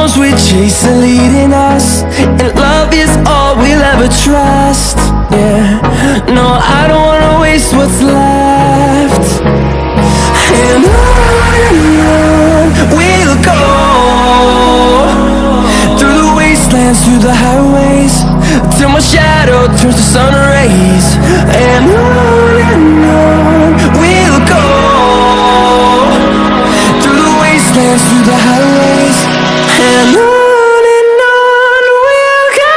storms we chase are leading us, and love is all we'll ever trust. Yeah, no, I don't wanna waste what's left. And on we'll go, through the wastelands, through the highways, till my shadow turns to sun rays. And on we'll go, through the wastelands, through the highways, and on we'll go.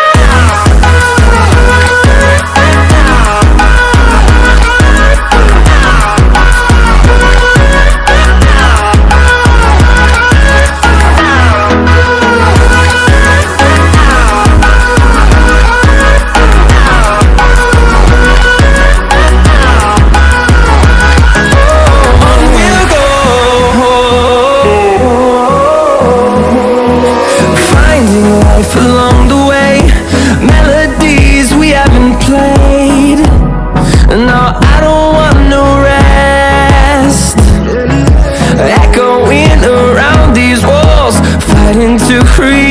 Along the way, melodies we haven't played. No, I don't want no rest. Echoing around these walls, fighting to create